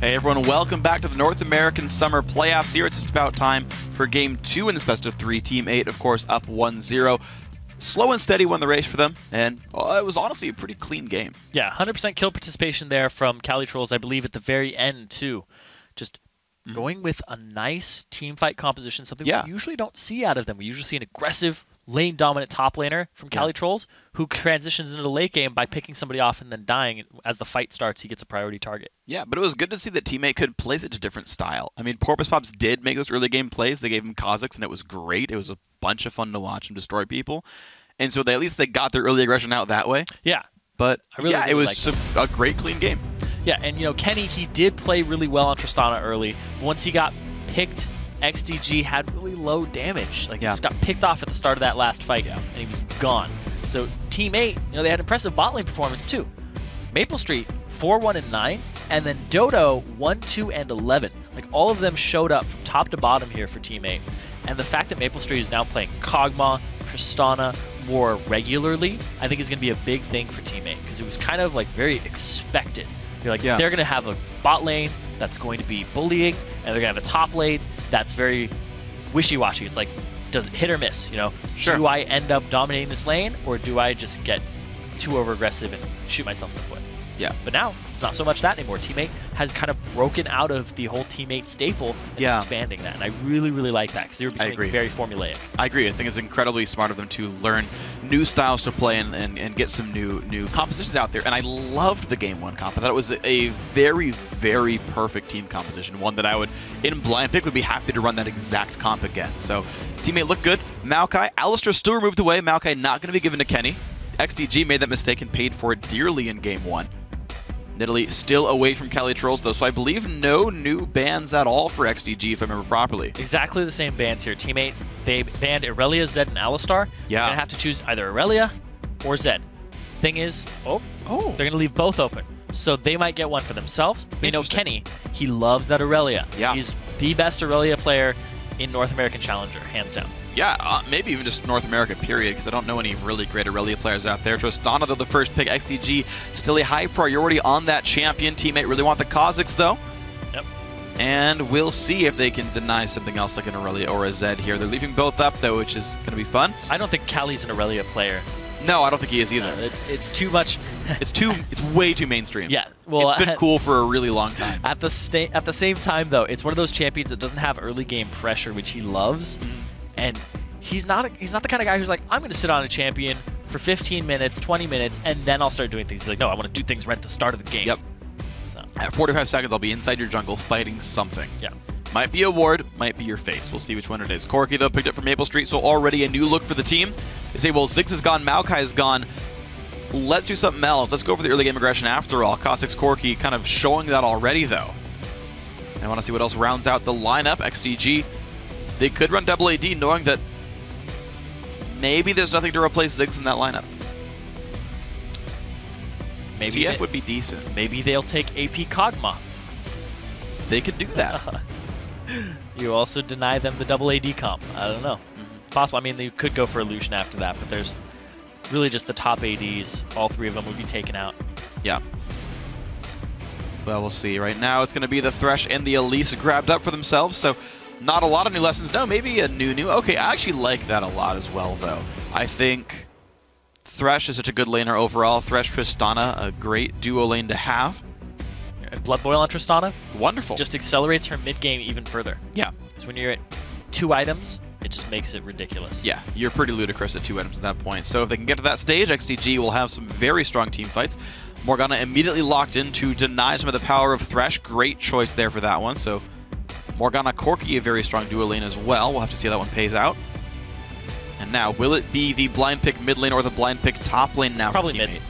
Hey everyone, welcome back to the North American Summer Playoffs here. It's just about time for Game 2 in this best of 3. Team 8, of course, up 1-0. Slow and steady won the race for them, and it was honestly a pretty clean game. Yeah, 100% kill participation there from Cali Trolls, I believe, at the very end, too. Just going with a nice team fight composition, something we usually don't see out of them. We usually see an aggressive, lane-dominant top laner from Cali Trolls who transitions into the late game by picking somebody off and then dying. As the fight starts, he gets a priority target. Yeah, but it was good to see that Teammate could place it to different style. I mean, Porpoise Pops did make those early game plays. They gave him Kha'Zix, and it was great. It was a bunch of fun to watch him destroy people. And so at least they got their early aggression out that way. Yeah. But really it was a great, clean game. Yeah, and Kenny, he did play really well on Tristana early. But once he got picked, XDG had really low damage. He just got picked off at the start of that last fight, and he was gone. So Team 8, they had impressive bot lane performance too. Maple Street, 4-1 and 9, and then Dodo, 1-2 and 11. All of them showed up from top to bottom here for Team 8. And the fact that Maple Street is now playing Kog'Maw, Tristana more regularly, I think is going to be a big thing for Team 8, because it was kind of very expected. You're they're going to have a bot lane that's going to be bullying, and they're going to have a top lane that's very wishy-washy. It's does it hit or miss? Sure. Do I end up dominating this lane, or do I just get too over-aggressive and shoot myself in the foot? Yeah. But now, it's not so much that anymore. Team 8 has kind of broken out of the whole Team 8 staple and expanding that. And I really, really like that, because they were becoming very formulaic. I agree. I think it's incredibly smart of them to learn new styles to play and get some new compositions out there. And I loved the Game 1 comp. I thought it was a very, very perfect team composition. One that I would, in blind pick, would be happy to run that exact comp again. So, Team 8 looked good. Maokai, Alistar still removed away. Maokai not going to be given to Kenny. XDG made that mistake and paid for it dearly in Game 1. Nidalee still away from Cali Trolls, though, so I believe no new bans at all for XDG, if I remember properly. Exactly the same bans here. Team 8, they banned Irelia, Zed, and Alistar. Yeah. You're going to have to choose either Irelia or Zed. Thing is, they're going to leave both open, so they might get one for themselves. Kenny, he loves that Irelia. Yeah. He's the best Irelia player in North American Challenger, hands down. Yeah, maybe even just North America, period, because I don't know any really great Irelia players out there. Tristana, though, the first pick. XDG, still a high priority on that champion. Team 8 really want the Kha'Zix, though. Yep. And we'll see if they can deny something else like an Irelia or a Zed here. They're leaving both up, though, which is going to be fun. I don't think Cali's an Irelia player. No, I don't think he is either. No, it's too much. It's way too mainstream. Yeah, well, it's been cool for a really long time. At the same time, though, it's one of those champions that doesn't have early game pressure, which he loves, and he's not the kind of guy who's I'm going to sit on a champion for 15 minutes, 20 minutes, and then I'll start doing things. He's no, I want to do things right at the start of the game. Yep. So. At 45 seconds, I'll be inside your jungle fighting something. Yeah. Might be a ward, might be your face. We'll see which one it is. Corki, though, picked up from Maple Street, so already a new look for the team. They say, well, Ziggs is gone, Maokai is gone. Let's do something else. Let's go for the early game aggression after all. Kha'Zix, Corki kind of showing that already, though. I want to see what else rounds out the lineup. XDG, they could run double AD, knowing that maybe there's nothing to replace Ziggs in that lineup. Maybe TF would be decent. Maybe they'll take AP Kog'Maw. They could do that. You also deny them the double AD comp. I don't know. Possible. I mean, they could go for Illusion after that, but there's really just the top ADs. All three of them would be taken out. Yeah. Well, we'll see. Right now, it's going to be the Thresh and the Elise grabbed up for themselves, so not a lot of new lessons. No, maybe a new. Okay, I actually like that a lot as well, though. I think Thresh is such a good laner overall. Thresh, Tristana, a great duo lane to have. And Blood Boil on Tristana, wonderful. Just accelerates her mid-game even further. Yeah. Because when you're at 2 items, it just makes it ridiculous. Yeah, you're pretty ludicrous at 2 items at that point. So if they can get to that stage, XDG will have some very strong team fights. Morgana immediately locked in to deny some of the power of Thresh. Great choice there for that one. So Morgana, Corki, a very strong duo lane as well. We'll have to see how that one pays out. And now, will it be the blind pick mid lane or the blind pick top lane now? Probably for mid.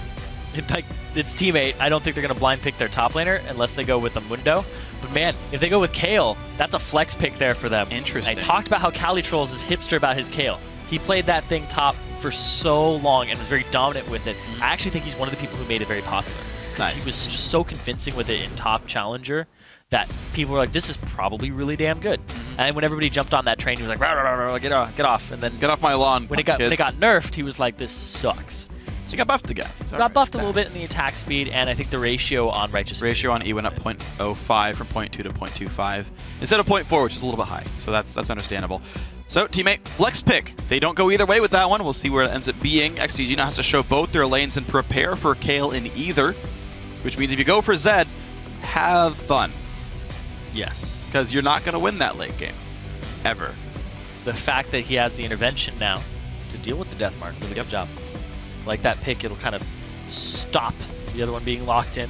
It's Team 8. I don't think they're going to blind pick their top laner unless they go with a Mundo. But man, if they go with Kayle, that's a flex pick there for them. Interesting. I talked about how Cali Trolls is hipster about his Kayle. He played that thing top for so long and was very dominant with it. I actually think he's one of the people who made it very popular. Nice. He was just so convincing with it in top challenger that people were like, this is probably really damn good. And when everybody jumped on that train, he was like, rah, rah, rah, rah, get off. And then get off my lawn. When it got nerfed, he was like, this sucks. He got buffed again. Got buffed a little bit in the attack speed, and I think the ratio on Righteous ratio on E went up 0.05 from 0.2 to 0.25 instead of 0.4, which is a little bit high. So that's understandable. So teammate flex pick. They don't go either way with that one. We'll see where it ends up being. XDG now has to show both their lanes and prepare for Kale in either, which means if you go for Zed, have fun. Yes. Because you're not going to win that late game. Ever. The fact that he has the intervention now to deal with the death mark, really good job. Like that pick, it'll kind of stop the other one being locked in.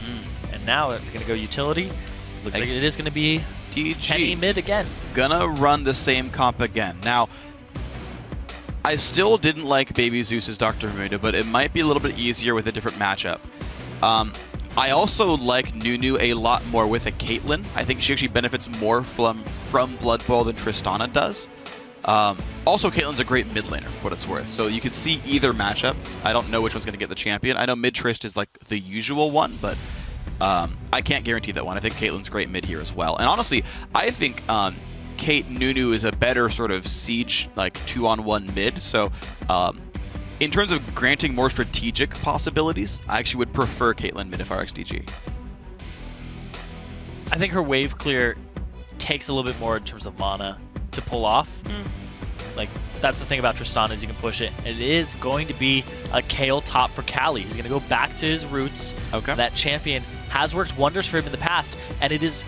And now they're going to go utility. Looks like it is going to be Kenny mid again. Gonna run the same comp again. Now, I still didn't like Baby Zeus's Dr. Bermuda, but it might be a little bit easier with a different matchup. I also like Nunu a lot more with a Caitlyn. I think she actually benefits more from Blood Bowl than Tristana does. Also, Caitlyn's a great mid laner, for what it's worth. So you could see either matchup. I don't know which one's going to get the champion. I know mid Trist is like the usual one, but I can't guarantee that one. I think Caitlyn's great mid here as well. And honestly, I think Kate Nunu is a better sort of siege, like 2-on-1 mid. So in terms of granting more strategic possibilities, I actually would prefer Caitlyn mid if I were XDG. I think her wave clear takes a little bit more in terms of mana to pull off. Like, that's the thing about Tristan is you can push it. It is going to be a Kale top for Cali. He's going to go back to his roots. Okay. That champion has worked wonders for him in the past, and it is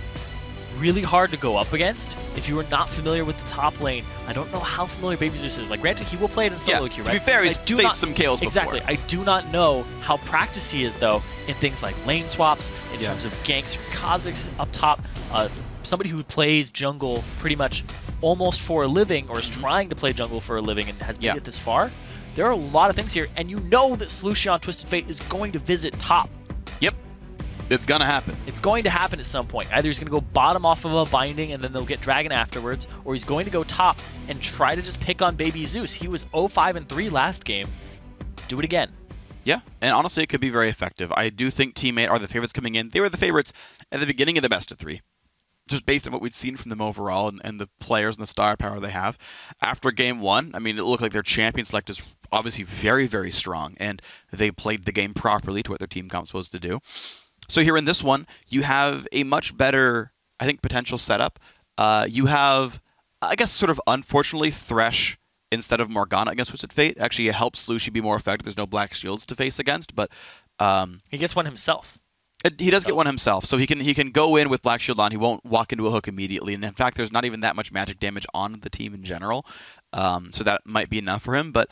really hard to go up against if you are not familiar with the top lane. I don't know how familiar Baby Zeus is. Like, granted, he will play it in solo queue, right? To be fair, he's faced some Kales Exactly. before. I do not know how practiced he is, though, in things like lane swaps, in terms of ganks from Kazakhs up top. Somebody who plays jungle pretty much almost for a living, or is trying to play jungle for a living and has made it this far. There are a lot of things here, and you know that Solution Twisted Fate is going to visit top. Yep. It's going to happen. It's going to happen at some point. Either he's going to go bottom off of a binding and then they'll get Dragon afterwards, or he's going to go top and try to just pick on Baby Zeus. He was 0-5-3 last game. Do it again. Yeah, and honestly, it could be very effective. I do think Teammate are the favorites coming in. They were the favorites at the beginning of the best of 3. Just based on what we'd seen from them overall and the players and the star power they have. After game 1, I mean, it looked like their champion select is obviously very, very strong, and they played the game properly to what their team comp's supposed to do. So here in this one, you have a much better, I think, potential setup. You have, I guess, sort of unfortunately, Thresh instead of Morgana against Twisted Fate. Actually, it helps Lucy be more effective. There's no black shields to face against, but he gets one himself. He does get one himself, so he can go in with Black Shield on. He won't walk into a hook immediately, and in fact, there's not even that much magic damage on the team in general, so that might be enough for him. But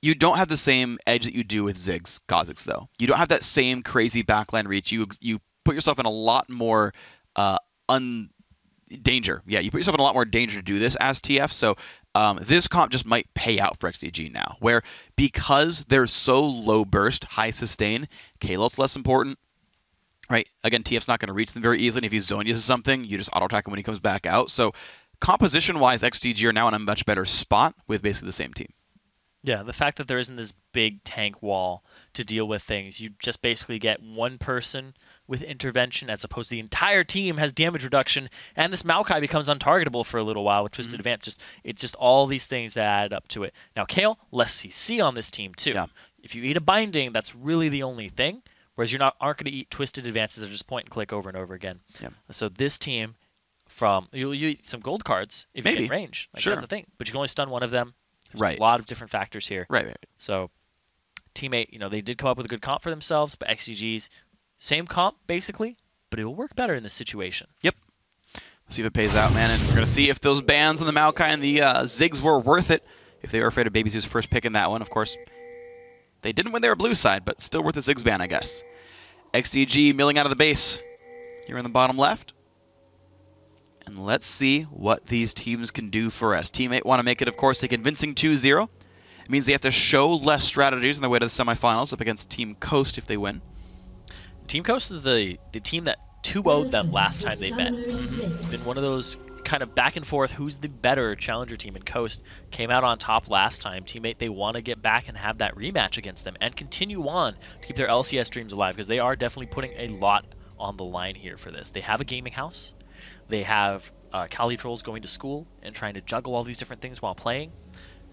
you don't have the same edge that you do with Ziggs Kazakhs, though. You don't have that same crazy backline reach. You put yourself in a lot more danger. Yeah, you put yourself in a lot more danger to do this as TF. So this comp just might pay out for XDG now, where because they're so low burst, high sustain, Kalot's less important, right? Again, TF's not going to reach them very easily. And if he zone uses something, you just auto attack him when he comes back out. So composition-wise, XDG are now in a much better spot with basically the same team. Yeah, the fact that there isn't this big tank wall to deal with things, you just basically get one person with intervention as opposed to the entire team has damage reduction, and this Maokai becomes untargetable for a little while with Twisted Advance. It's just all these things that add up to it. Now, Kale, less CC on this team too. Yeah. If you eat a binding, that's really the only thing, whereas aren't going to eat Twisted Advances or just point and click over and over again. Yeah. So this team, you eat some gold cards if you get in range. Like, sure. That's the thing. But you can only stun one of them. There's right. a lot of different factors here. Right. So, Teammate, they did come up with a good comp for themselves, but XDG's same comp, basically, but it will work better in this situation. Yep. We'll see if it pays out, man, and we're going to see if those bans on the Maokai and the Ziggs were worth it. If they were afraid of Baby Zeus first pick in that one, of course. They didn't when they were blue side, but still worth a Ziggs ban, I guess. XDG milling out of the base here in the bottom left. And let's see what these teams can do for us. Teammate want to make it, of course, a convincing 2-0. It means they have to show less strategies on their way to the semifinals up against Team Coast if they win. Team Coast is the team that 2-0'd them last time they met. It's been one of those kind of back and forth, who's the better challenger team, and Coast came out on top last time. Teammate, they want to get back and have that rematch against them and continue on to keep their LCS dreams alive, because they are definitely putting a lot on the line here for this. They have a gaming house. They have Cali Trolls going to school and trying to juggle all these different things while playing.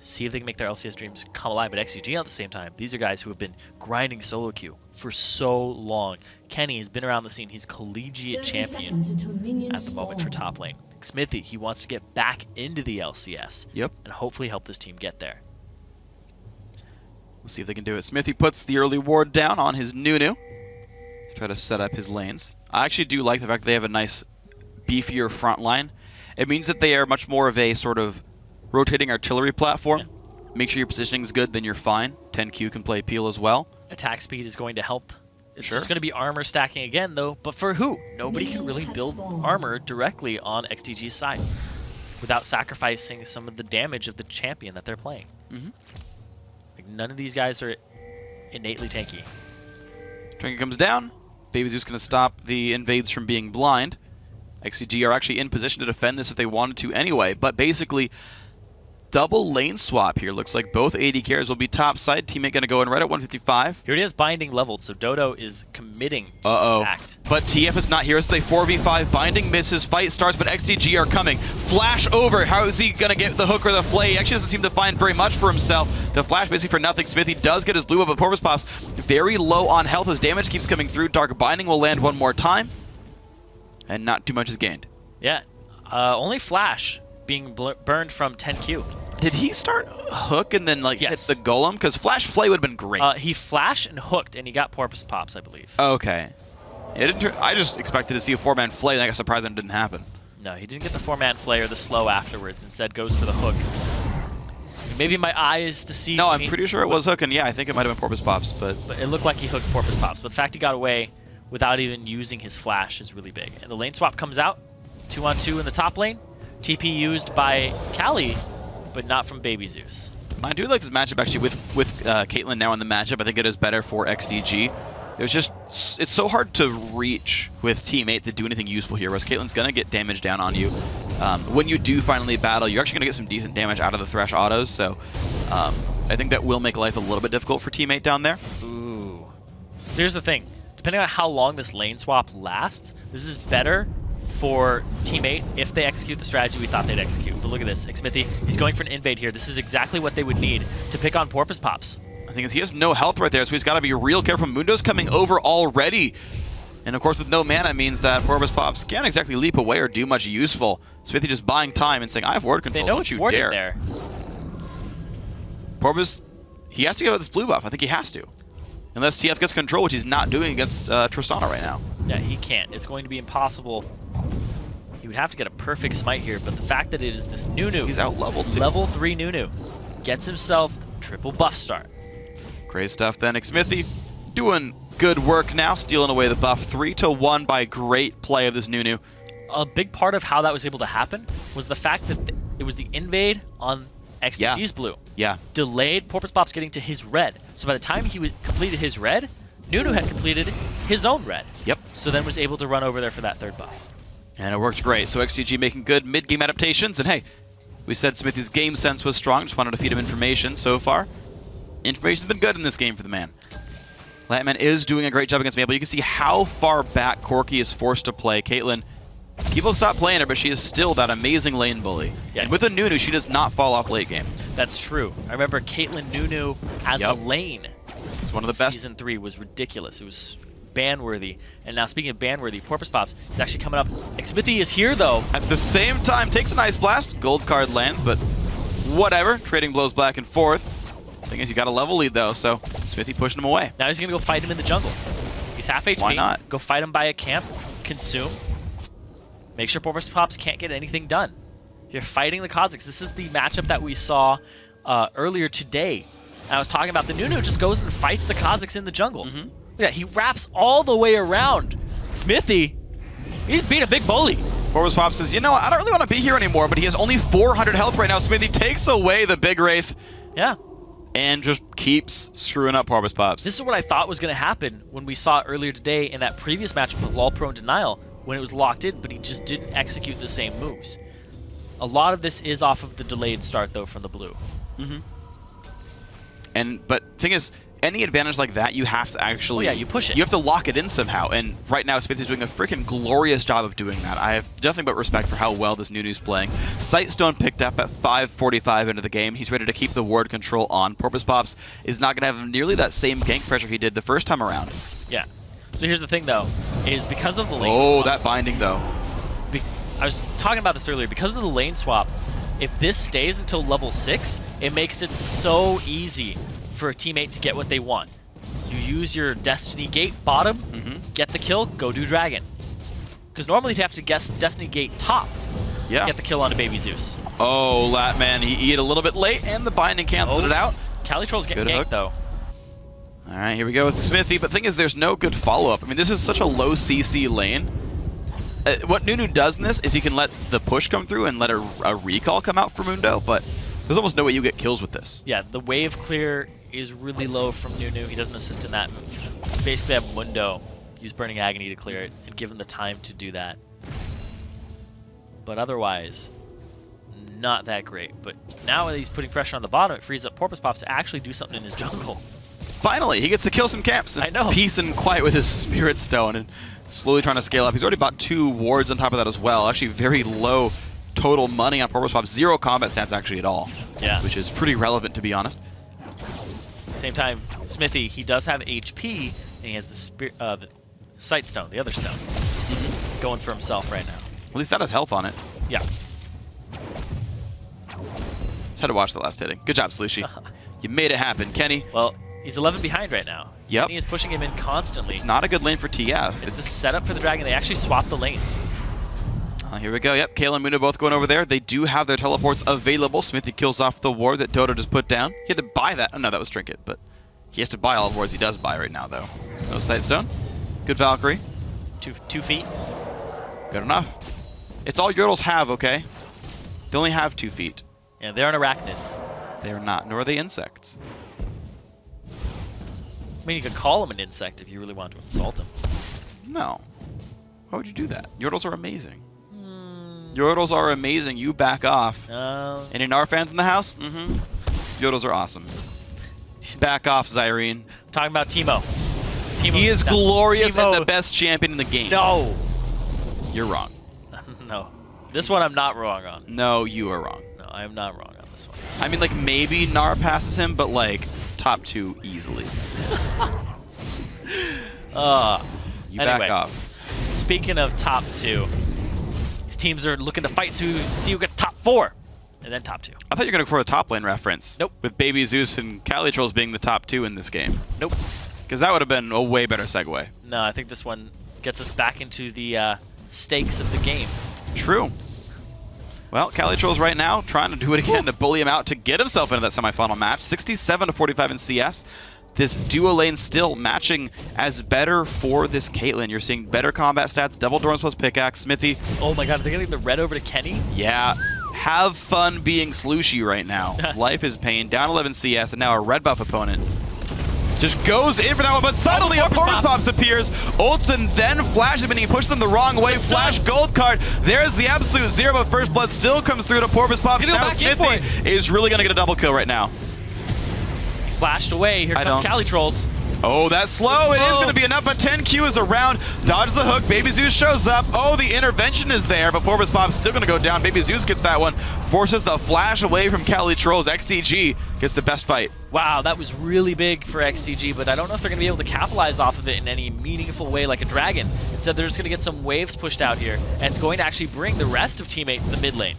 see if they can make their LCS dreams come alive. But XDG at the same time, these are guys who have been grinding solo queue for so long. Kenny has been around the scene. He's collegiate champion at the moment for top lane. Smithy, he wants to get back into the LCS. Yep. And hopefully help this team get there. We'll see if they can do it. Smithy puts the early ward down on his Nunu. Try to set up his lanes. I actually do like the fact that they have a nice, beefier front line. It means that they are much more of a sort of rotating artillery platform. Yeah. Make sure your positioning is good, then you're fine. 10Q can play Peel as well. Attack speed is going to help. It's just going to be armor stacking again, though. But for who? Nobody can really build armor directly on XDG's side without sacrificing some of the damage of the champion that they're playing. Like, none of these guys are innately tanky. Trinket comes down. Baby Zeus going to stop the invades from being blind. XDG are actually in position to defend this if they wanted to anyway, but basically double lane swap here. Looks like both AD carries will be top side. Teammate going to go in right at 155. Here it is, binding leveled, so Dodo is committing to act. But TF is not here. It's a 4v5. Binding misses. Fight starts, but XDG are coming. Flash over. How is he going to get the hook or the flay? He actually doesn't seem to find very much for himself. The flash basically for nothing. Smithy does get his blue up, but Porpoise Pops very low on health as damage keeps coming through. Dark Binding will land one more time, and not too much is gained. Yeah, only Flash being burned from 10Q. Did he start hook and then like hit the golem? Because Flash Flay would have been great. He flashed and hooked, and he got Porpoise Pops, I believe. Okay. I just expected to see a 4-man Flay, and I got surprised that it didn't happen. No, he didn't get the 4-man Flay or the slow afterwards. Instead, goes for the hook. Maybe my eyes to see. No, I'm pretty sure it was hook, and yeah, I think it might have been Porpoise Pops, but it looked like he hooked Porpoise Pops. But the fact he got away without even using his flash is really big. And the lane swap comes out, 2-on-2 in the top lane. TP used by Kali, but not from Baby Zeus. I do like this matchup actually with Caitlyn now in the matchup. I think it is better for XDG. It's so hard to reach with teammate to do anything useful here, whereas Caitlyn's going to get damage down on you. When you do finally battle, you're actually going to get some decent damage out of the Thresh autos, so I think that will make life a little bit difficult for teammate down there. Ooh. So here's the thing. Depending on how long this lane swap lasts, this is better for teammate if they execute the strategy we thought they'd execute. But look at this. Smithy, he's going for an invade here. This is exactly what they would need to pick on Porpoise Pops. I think he has no health right there, so he's got to be real careful. Mundo's coming over already. And of course, with no mana means that Porpoise Pops can't exactly leap away or do much useful. Smithy just buying time and saying, I have ward control. They know Don't it's you dare. there. Porpoise, he has to go with this blue buff. I think he has to. Unless TF gets control, which he's not doing against Tristana right now. Yeah, he can't. It's going to be impossible. He would have to get a perfect smite here, but the fact that it is this Nunu. He's out leveled too. Level 3 Nunu. Gets himself triple buff start. Great stuff then. Smithy doing good work now, stealing away the buff. 3-1 by great play of this Nunu. A big part of how that was able to happen was the fact that it was the invade on XDG's blue. Yeah. Delayed Porpoise Pops getting to his red. So by the time he completed his red, Nunu had completed his own red. Yep. So then was able to run over there for that third buff. And it worked great. So XDG making good mid-game adaptations. And hey, we said Smithy's game sense was strong. Just wanted to feed him information so far. Information's been good in this game for the man. Lightman is doing a great job against Maple. You can see how far back Corki is forced to play. Caitlyn, people stop playing her, but she is still that amazing lane bully. Yeah. And with a Nunu, she does not fall off late game. That's true. I remember Caitlyn Nunu as a lane. It's one of the best. Season 3 was ridiculous. It was ban-worthy. And now speaking of ban-worthy, Porpoise Pops is actually coming up. Smithy is here though. At the same time, takes an Ice Blast. Gold card lands, but whatever. Trading blows back and forth. Thing is, you got a level lead though, so Smithy pushing him away. Now he's gonna go fight him in the jungle. He's half HP. Why not? Go fight him by a camp. Consume. Make sure Porpoise Pops can't get anything done. You're fighting the Kazakhs. This is the matchup that we saw earlier today. And I was talking about the Nunu just goes and fights the Kazakhs in the jungle. Look at that, he wraps all the way around. Smithy, he's being a big bully. Porpoise Pops says, you know, I don't really want to be here anymore, but he has only 400 health right now. Smithy takes away the big Wraith. Yeah. And just keeps screwing up Porpoise Pops. This is what I thought was going to happen when we saw earlier today in that previous matchup with LoL Pro and Denial, when it was locked in, but he just didn't execute the same moves. A lot of this is off of the delayed start, though, from the blue. But thing is, any advantage like that, you have to actually... Oh, yeah, you push it. You have to lock it in somehow, and right now Smithy's doing a freaking glorious job of doing that. I have nothing but respect for how well this Nunu's playing. Sightstone picked up at 5:45 into the game. He's ready to keep the ward control on. Porpoise Pops is not going to have nearly that same gank pressure he did the first time around. Yeah. So here's the thing, though, is because of the lane... Oh, that binding, though. I was talking about this earlier. Because of the lane swap, if this stays until level 6, it makes it so easy for a teammate to get what they want. You use your Destiny Gate bottom, get the kill, go do Dragon. Because normally you'd have to guess Destiny Gate top to get the kill onto Baby Zeus. Oh, Latman, he ate a little bit late, and the binding canceled it out. Calitroll's getting ganked, though. All right, here we go with Smithy. But the thing is, there's no good follow-up. I mean, this is such a low CC lane. What Nunu does in this is he can let the push come through and let a recall come out for Mundo, but there's almost no way you get kills with this. Yeah, the wave clear is really low from Nunu. He doesn't assist in that. Basically have Mundo use Burning Agony to clear it and give him the time to do that. But otherwise, not that great. But now that he's putting pressure on the bottom, it frees up Porpoise Pops to actually do something in his jungle. Finally, he gets to kill some camps. I know. Peace and quiet with his Spirit Stone and slowly trying to scale up. He's already bought 2 wards on top of that as well. Actually, very low total money on Porpoise Pops. 0 combat stats actually at all. Yeah. Which is pretty relevant, to be honest. Same time, Smithy, he does have HP, and he has the Sight Stone, the other stone, going for himself right now. At least that has health on it. Yeah. Just had to watch the last hitting. Good job, Slushi. You made it happen, Kenny. Well, he's 11 behind right now. Yep. Kenny is pushing him in constantly. It's not a good lane for TF. It's a setup for the Dragon. They actually swapped the lanes. Here we go. Yep, Kale and Mundo both going over there. They do have their teleports available. Smithy kills off the ward that Dodo just put down. He had to buy that. Oh, no, that was Trinket, but he has to buy all the wards he does buy right now, though. No Sightstone. Good Valkyrie. 2 feet. Good enough. It's all Yordles have, okay? They only have 2 feet. Yeah, they aren't arachnids. They are not, nor are they insects. I mean, you could call him an insect if you really want to insult him. No. Why would you do that? Yordles are amazing. Yordles are amazing. You back off. Any Gnar fans in the house? Yordles are awesome. Back off, Zyrene. I'm talking about Teemo. He is glorious and the best champion in the game. No. You're wrong. No. This one I'm not wrong on. No, you are wrong. No, I am not wrong on this one. I mean, like, maybe Gnar passes him, but, like, top 2 easily. You back off. Speaking of top 2, these teams are looking to fight to see who gets top 4, and then top 2. I thought you were going to go for a top lane reference. Nope. With Baby Zeus and Calitrolls being the top 2 in this game. Nope. Because that would have been a way better segue. No, I think this one gets us back into the stakes of the game. True. Well, Calitrolls right now trying to do it again to bully him out to get himself into that semifinal match. 67-45 in CS. This duo lane still matching as better for this Caitlyn. You're seeing better combat stats, double Dorms plus pickaxe, Smithy. Oh my god, are they getting the red over to Kenny? Yeah. Have fun being Slushi right now. Life is pain. Down 11 CS and now a red buff opponent. Just goes in for that one, but suddenly a Porpoise Pops appears. Olsen then flashes, but he pushes them the wrong way. Flash gold card. There's the absolute 0, but First Blood still comes through to Porpoise Pops. Now Smithy is really going to get a double kill right now. Flashed away. Here comes Calitrolls. Oh, that's slow. It is going to be enough, but 10Q is around. Dodges the hook. Baby Zeus shows up. Oh, the intervention is there, but Porpoise Pop's still going to go down. Baby Zeus gets that one. Forces the flash away from Calitrolls. XDG gets the best fight. Wow, that was really big for XDG, but I don't know if they're going to be able to capitalize off of it in any meaningful way like a Dragon. Instead, they're just going to get some waves pushed out here, and it's going to actually bring the rest of teammates to the mid lane.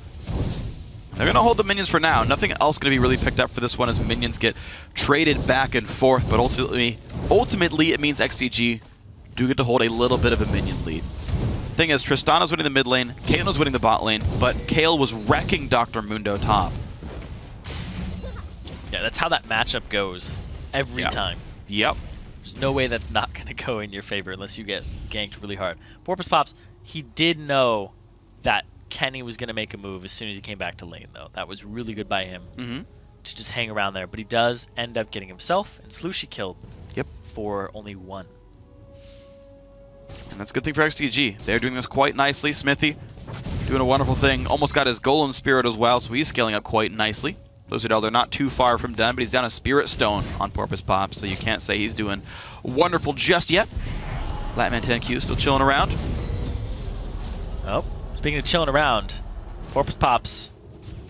They're going to hold the minions for now. Nothing else going to be really picked up for this one as minions get traded back and forth, but ultimately it means XDG do get to hold a little bit of a minion lead. Thing is, Tristana's winning the mid lane, Caitlyn was winning the bot lane, but Kale was wrecking Dr. Mundo top. Yeah, that's how that matchup goes every time. Yep. There's no way that's not going to go in your favor unless you get ganked really hard. Porpoise Pops, he did know that Kenny was going to make a move as soon as he came back to lane, though. That was really good by him to just hang around there. But he does end up getting himself and Slushi killed for only 1. And that's a good thing for XDG. They're doing this quite nicely. Smithy doing a wonderful thing. Almost got his Golem Spirit as well, so he's scaling up quite nicely. Elder not too far from done, but he's down a Spirit Stone on Porpoise Pops, so you can't say he's doing wonderful just yet. Latman 10Q still chilling around. Oh, speaking of chilling around, Porpoise Pops.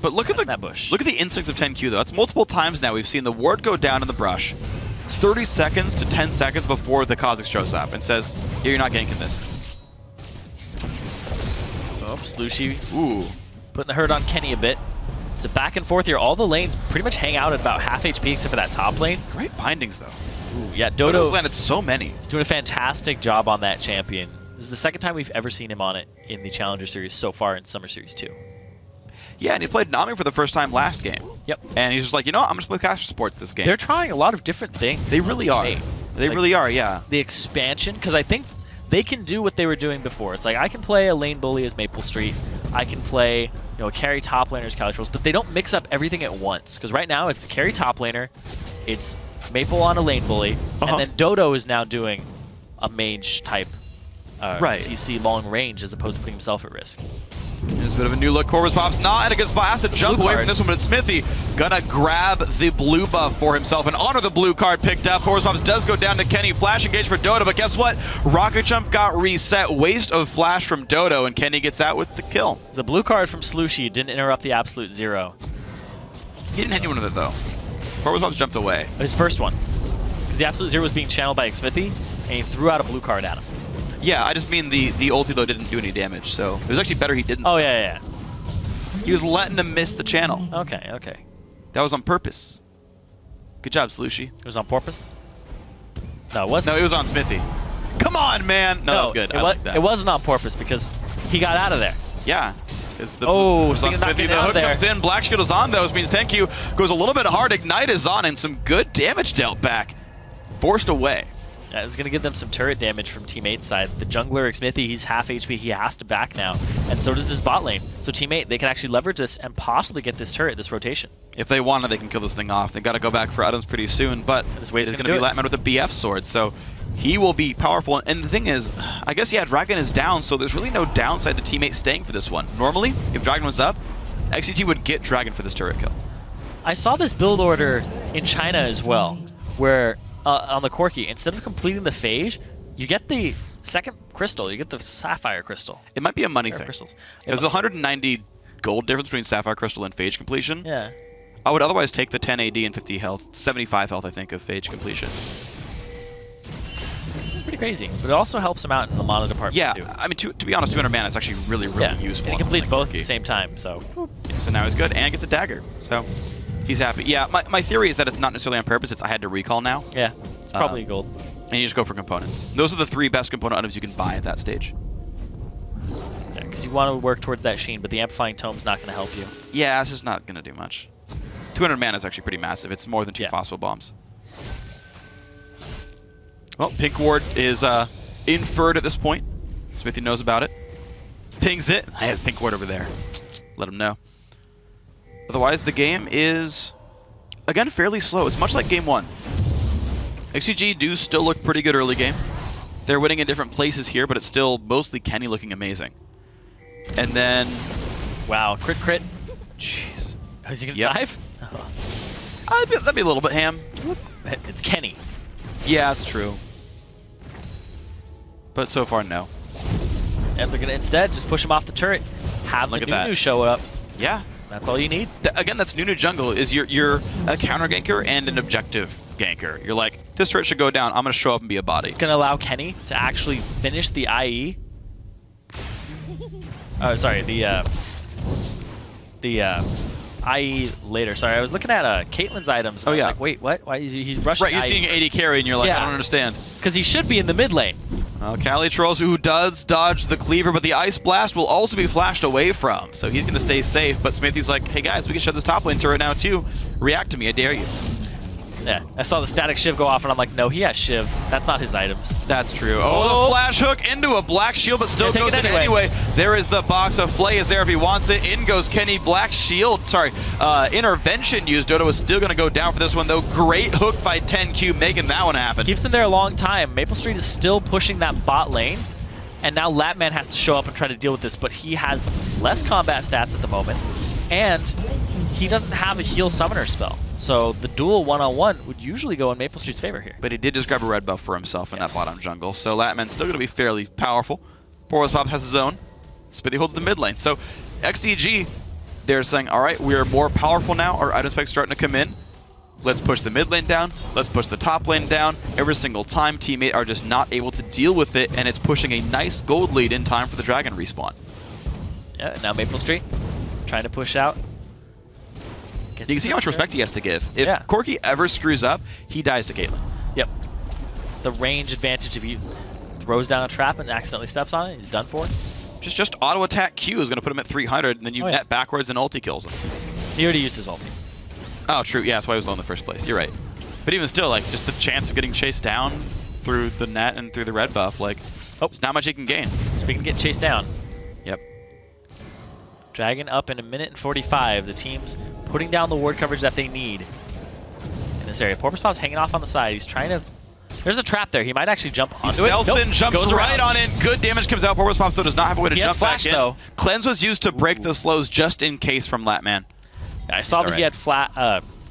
But look at that bush. Look at the instincts of 10Q though. It's multiple times now we've seen the ward go down in the brush, 30 seconds to 10 seconds before the Kha'Zix shows up and says, "Here, you're not ganking this." Oh, Slushy. Ooh, putting the hurt on Kenny a bit. It's a back and forth here. All the lanes pretty much hang out at about half HP except for that top lane. Great bindings though. Ooh, yeah, Dodo landed so many. He's doing a fantastic job on that champion. This is the second time we've ever seen him on it in the Challenger Series so far in Summer Series 2. Yeah, and he played Nami for the first time last game. Yep. And he's just like, you know what? I'm going to play caster supports this game. They're trying a lot of different things. They really are. They really are, yeah. The expansion, because I think they can do what they were doing before. It's like, I can play a lane bully as Maple Street. I can play, a carry top laner as Caltrolls, but they don't mix up everything at once. Because right now, it's carry top laner, it's Maple on a lane bully, and then Dodo is now doing a mage type CC long range as opposed to putting himself at risk. There's a bit of a new look. Corvus Pops not in a good spot. Has to jump away from this one, but it's Smithy gonna grab the blue buff for himself and honor the blue card picked up. Corvus Pops does go down to Kenny. Flash engage for Dodo, but guess what? Rocket Jump got reset. Waste of flash from Dodo, and Kenny gets out with the kill. The blue card from Slushy didn't interrupt the Absolute Zero. He didn't hit anyone with it, though. Corvus Pops jumped away. His first one. Because the Absolute Zero was being channeled by Smithy, and he threw out a blue card at him. Yeah, I just mean the ulti, though, didn't do any damage, so it was actually better he didn't. Oh, yeah. He was letting him miss the channel. Okay. That was on purpose. Good job, Slushy. It was on purpose? No, it wasn't. No, it was on Smithy. Come on, man! No, that was good. I like that. It wasn't on purpose because he got out of there. Yeah. It's the speaking of not Smithy. getting The out hook there. comes in. Black Shield is on, though, which means 10Q goes a little bit hard. Ignite is on, and some good damage dealt back. Forced away. Yeah, it's going to give them some turret damage from teammate's side. The jungler, Smithy, he's half HP. He has to back now. And so does this bot lane. So teammate, they can actually leverage this and possibly get this turret, this rotation. If they want it, they can kill this thing off. They've got to go back for items pretty soon, but there's going to be Latman with a BF sword, so he will be powerful. And the thing is, I guess, yeah, Dragon is down, so there's really no downside to teammate staying for this one. Normally, if Dragon was up, XDG would get Dragon for this turret kill. I saw this build order in China as well, where on the Corki, instead of completing the phage, you get the second crystal. You get the Sapphire Crystal. It might be a money thing. Crystals. There's 190 gold difference between Sapphire Crystal and phage completion. Yeah. I would otherwise take the 10 AD and 50 health, 75 health, I think, of phage completion. Pretty crazy, but it also helps him out in the mono department too. Yeah, I mean, to be honest, 200 mana is actually really useful. And he completes both at the same time, so. Yeah, so now he's good, and gets a dagger, so he's happy. Yeah, my theory is that it's not necessarily on purpose, it's I had to recall now. Yeah, it's probably gold. And you just go for components. Those are the 3 best component items you can buy at that stage. Yeah, because you want to work towards that sheen, but the Amplifying Tome's not going to help you. Yeah, it's just not going to do much. 200 mana is actually pretty massive. It's more than 2 Fossil Bombs. Well, Pink Ward is inferred at this point. Smithy knows about it. Pings it. He has Pink Ward over there. Let him know. Otherwise, the game is, again, fairly slow. It's much like Game 1. XDG do still look pretty good early game. They're winning in different places here, but it's still mostly Kenny looking amazing. And then... Wow, crit. Jeez. Is he going to dive? That'd be a little bit ham. It's Kenny. Yeah, that's true. But so far, no. And they're going to instead just push him off the turret. Have the Nunu show up. Yeah. That's all you need. Again, that's Nunu jungle. Is you're a counter ganker and an objective ganker. You're like, this turret should go down. I'm going to show up and be a body. It's going to allow Kenny to actually finish the IE. Oh, sorry, the IE later. Sorry, I was looking at Caitlyn's items. And I was like, wait, what? Why is he's rushing? Right, you're seeing 80 carry, and you're like, I don't understand. Because he should be in the mid lane. Cali Trolls, who does dodge the cleaver, but the Ice Blast will also be flashed away from, so he's going to stay safe. But Smithy's like, hey guys, we can shut this top lane turret now too. React to me, I dare you. Yeah, I saw the static Shiv go off, and I'm like, no, he has Shiv. That's not his items. That's true. Oh, the flash hook into a black shield, but still goes in anyway. There is the box of Flay is there if he wants it. In goes Kenny. Black shield, intervention used. Dodo is still going to go down for this one, though. Great hook by 10Q, making that one happen. Keeps them there a long time. Maple Street is still pushing that bot lane, and now Latman has to show up and try to deal with this, but he has less combat stats at the moment, and he doesn't have a heal summoner spell. So the dual one-on-one would usually go in Maple Street's favor here. But he did just grab a red buff for himself in that bottom jungle. So Latman's still going to be fairly powerful. Pop has his own. Smithy holds the mid lane. So XDG, they're saying, all right, we are more powerful now. Our item spec's starting to come in. Let's push the mid lane down. Let's push the top lane down. Every single time, teammate are just not able to deal with it, and it's pushing a nice gold lead in time for the Dragon respawn. Yeah, now Maple Street trying to push out. You can see how much respect he has to give. If Corky ever screws up, he dies to Caitlyn. Yep. The range advantage if he throws down a trap and accidentally steps on it, he's done for. Just auto attack Q is going to put him at 300, and then you net backwards and ulti kills him. He already used his ulti. Oh, true. Yeah, that's why he was low in the first place. You're right. But even still, like, just the chance of getting chased down through the net and through the red buff, like, there's not much he can gain. Speaking of getting chased down. Yep. Dragon up in 1:45. The team's putting down the ward coverage that they need in this area. Pop's hanging off on the side. He's trying to... There's a trap there. He might actually jump onto it. Nope. Jumps right on in. Good damage comes out. Pop though does not have a way to jump back in. Though. Cleanse was used to break the slows just in case from Latman. Yeah, I saw that he had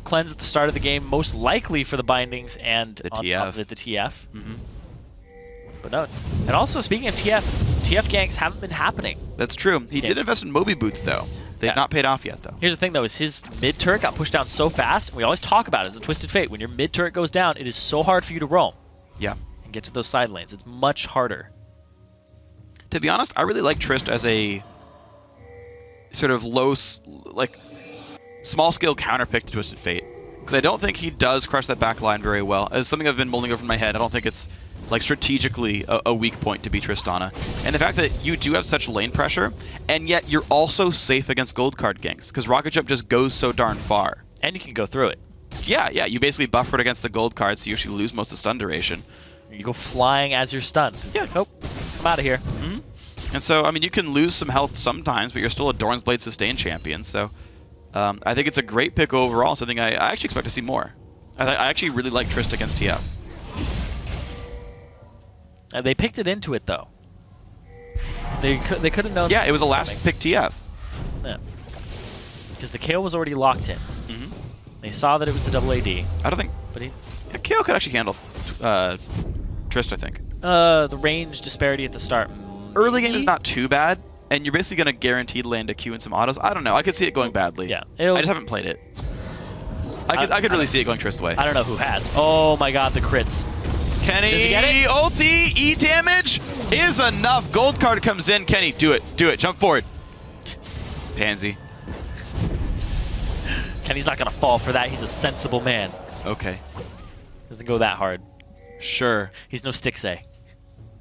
cleanse at the start of the game, most likely for the bindings and the on TF. Top of it, the TF. But no. And also, speaking of TF, TF ganks haven't been happening. That's true. He did invest in Moby Boots, though. They've not paid off yet, though. Here's the thing, though, is his mid-turret got pushed down so fast. We always talk about it as a twisted fate. When your mid-turret goes down, it is so hard for you to roam. Yeah. And get to those side lanes. It's much harder. To be honest, I really like Trist as a sort of small-scale counter-pick to Twisted Fate. Because I don't think he does crush that back line very well. As something I've been mulling over in my head, I don't think it's like strategically a weak point to be Tristana. And the fact that you do have such lane pressure, and yet you're also safe against gold card ganks, because Rocket Jump just goes so darn far. And you can go through it. Yeah, you basically buffer it against the gold cards, so you actually lose most of the stun duration. You go flying as you're stunned. Yeah. Like, oh, I'm out of here. And so, I mean, you can lose some health sometimes, but you're still a Dorn's Blade sustain champion, so I think it's a great pick overall, something I actually expect to see more. I actually really like Trist against TF. They picked it into it, though. They could have known. Yeah, it was a last pick TF. Yeah. Because the KO was already locked in. They saw that it was the double AD. I don't think... But KO could actually handle Trist, I think. The range disparity at the start. Early game is not too bad, and you're basically going to guaranteed land a Q and some autos. I don't know. I could see it going badly. Yeah. I just haven't played it. I could really see it going Trist away. I don't know who has. Oh my god, the crits. Kenny, does he get it? ulti, E damage is enough. Gold card comes in. Kenny, do it. Do it. Jump forward. Pansy. Kenny's not going to fall for that. He's a sensible man. Okay. Doesn't go that hard. Sure. He's no Stixay.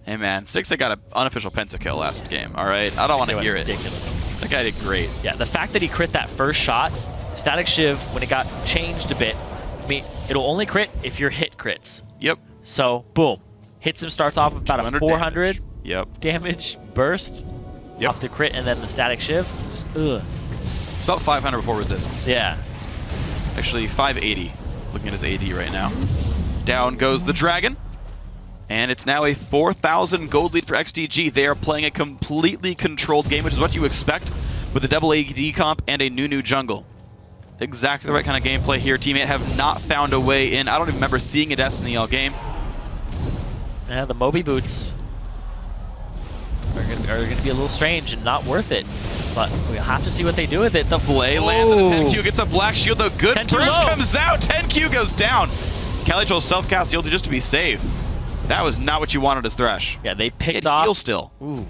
Hey, man. Stixay got an unofficial pentakill last game, all right? I don't want to hear it. Ridiculous. That guy did great. Yeah, the fact that he crit that first shot, Static Shiv, when it got changed a bit, I mean, it'll only crit if your hit crits. Yep. So, boom. Hits him, starts off with about a 400 damage burst off the crit, and then the Static Shiv. Just, it's about 500 before resists. Yeah. Actually, 580. Looking at his AD right now. Down goes the Dragon. And it's now a 4,000 gold lead for XDG. They are playing a completely controlled game, which is what you expect with a double AD comp and a new jungle. Exactly the right kind of gameplay here. Teammate have not found a way in. I don't even remember seeing a Destiny all game. Yeah, the Moby Boots are going to be a little strange and not worth it. But we'll have to see what they do with it. The Blay lands on a 10Q, gets a black shield, though. Good burst comes out. 10Q goes down. Calitroll self-cast the ulti just to be safe. That was not what you wanted as Thresh. Yeah, they picked off. Heal still. Ooh.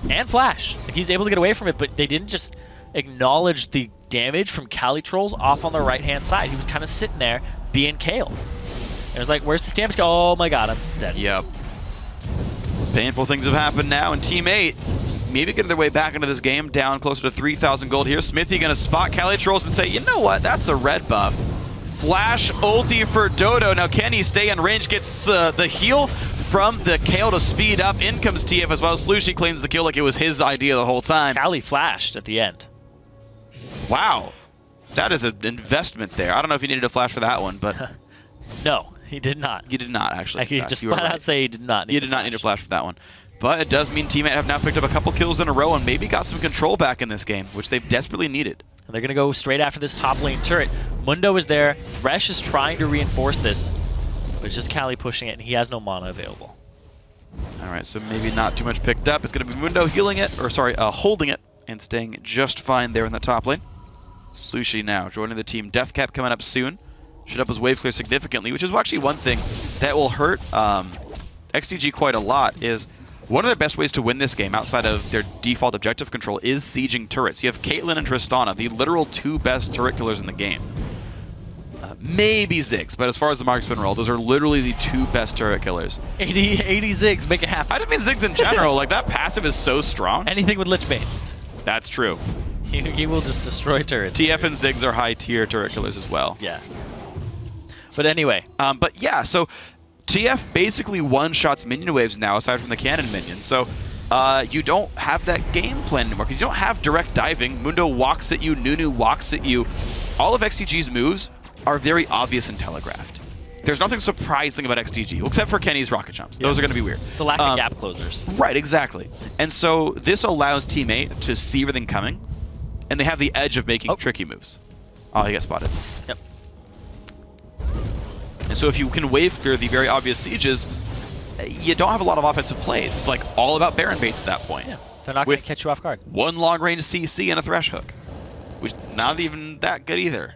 And Flash. Like, he's able to get away from it, but they didn't just acknowledge the damage from Calitroll's off on the right-hand side. He was kind of sitting there being Kale. It was like, where's the damage go? Oh my god, I'm dead. Yep. Painful things have happened now, and Team 8 maybe getting their way back into this game, down closer to 3,000 gold here. Smithy going to spot Calitrolls and say, you know what, that's a red buff. Flash ulti for Dodo. Now can he stay in range? Gets the heal from the Kale to speed up. In comes TF as well. Slushie claims the kill like it was his idea the whole time. Cali flashed at the end. Wow. That is an investment there. I don't know if you needed a flash for that one, but... No, he did not. You did not, actually. I can just flat out say he did not need You did not need a flash for that one. But it does mean teammate have now picked up a couple kills in a row and maybe got some control back in this game, which they've desperately needed. And they're going to go straight after this top lane turret. Mundo is there. Thresh is trying to reinforce this. But it's just Cali pushing it, and he has no mana available. All right, so maybe not too much picked up. It's going to be Mundo healing it, or sorry, holding it, and staying just fine there in the top lane. Slushi now joining the team. Deathcap coming up soon. Should up his wave clear significantly, which is actually one thing that will hurt XDG quite a lot. Is one of the best ways to win this game outside of their default objective control is sieging turrets. You have Caitlyn and Tristana, the literal 2 best turret killers in the game. Maybe Ziggs, but as far as the marksman roll, those are literally the 2 best turret killers. 80 Ziggs, make it happen. I just mean Ziggs in general. Like, that passive is so strong. Anything with Lich Bane. That's true. He will just destroy turrets. TF and Ziggs are high-tier turret killers as well. Yeah. But anyway. But yeah, so TF basically one-shots minion waves now, aside from the cannon minions. So you don't have that game plan anymore, because you don't have direct diving. Mundo walks at you, Nunu walks at you. All of XDG's moves are very obvious and telegraphed. There's nothing surprising about XDG, except for Kenny's rocket jumps. Those are going to be weird. It's a lack of gap closers. Right, exactly. And so this allows Team 8 to see everything coming, and they have the edge of making tricky moves. Oh, he got spotted. Yep. And so if you can wave clear the very obvious sieges, you don't have a lot of offensive plays. It's like all about Baron baits at that point. Yeah, they're not going to catch you off guard. One long-range CC and a Thresh hook, which not even that good either.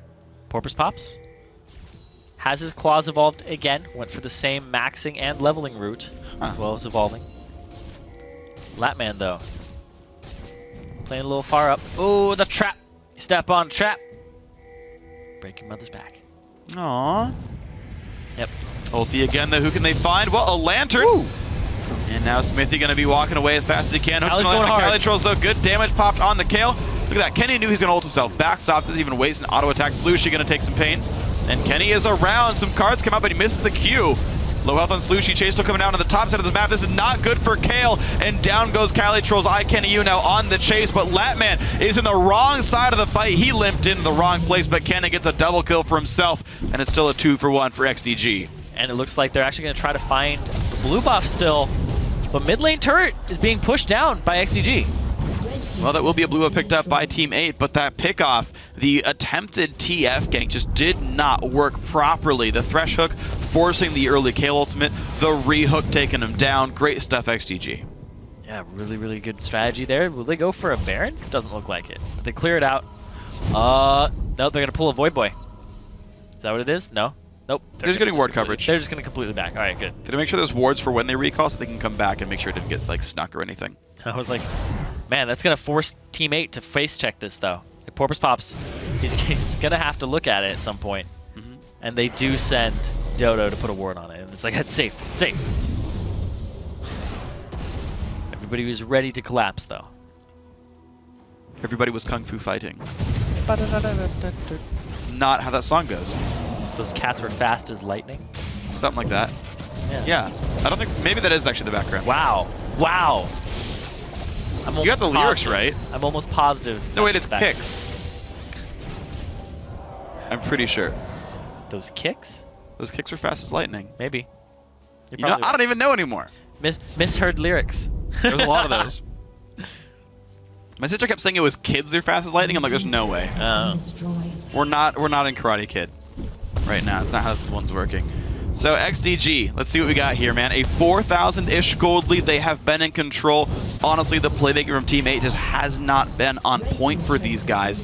Porpoise Pops has his claws evolved again. Went for the same maxing and leveling route, as well as evolving. Latman, though, playing a little far up. Oh, the trap. Step on trap. Break your mother's back. Aww. Yep. Ulti again, though. Who can they find? Well, a Lantern. Ooh. And now Smithy going to be walking away as fast as he can. Cali's going hard. Cali trolls, though. Good damage popped on the Kale. Look at that. Kenny knew he's going to ult himself. Backs off. Doesn't even waste an auto attack. Slushi going to take some pain. And Kenny is around. Some cards come out, but he misses the Q. Low health on Slushi. Chase still coming down to the top side of the map. This is not good for Kale. And down goes Cali trolls. Kenny now on the chase, but Latman is in the wrong side of the fight. He limped into the wrong place, but Kenny gets a double kill for himself. And it's still a 2-for-1 for XDG. And it looks like they're actually going to try to find the blue buff still. But mid lane turret is being pushed down by XDG. Well, that will be a blue buff picked up by Team 8, but that pickoff, the attempted TF gank, just did not work properly. The Thresh hook forcing the early Kale ultimate, the re-hook taking him down. Great stuff, XDG. Yeah, really, really good strategy there. Will they go for a Baron? Doesn't look like it. But they clear it out. No, they're going to pull a Void Boy. Is that what it is? No? Nope. They're just getting ward coverage. They're just going to completely back. All right, good. Did I make sure there's wards for when they recall so they can come back and make sure it didn't get like snuck or anything? I was like, man, that's going to force Team 8 to face check this, though. Like, Porpoise Pops, he's going to have to look at it at some point. And they do send Dodo to put a ward on it. And it's like, it's safe. It's safe. Everybody was ready to collapse, though. Everybody was kung fu fighting. It's not how that song goes. Those cats were fast as lightning. Something like that. Yeah. I don't think... Maybe that is actually the background. Wow. Wow. You got the lyrics right. I'm almost positive. No, wait, it's kicks. I'm pretty sure. Those kicks? Those kicks are fast as lightning. Maybe. You know, I don't even know anymore. Misheard lyrics. There's a lot of those. My sister kept saying it was kids are fast as lightning. I'm like, there's no way. We're not in Karate Kid right now. It's not how this one's working. So XDG, let's see what we got here, man. A 4,000-ish gold lead. They have been in control. Honestly, the playmaking from Team 8 just has not been on point for these guys.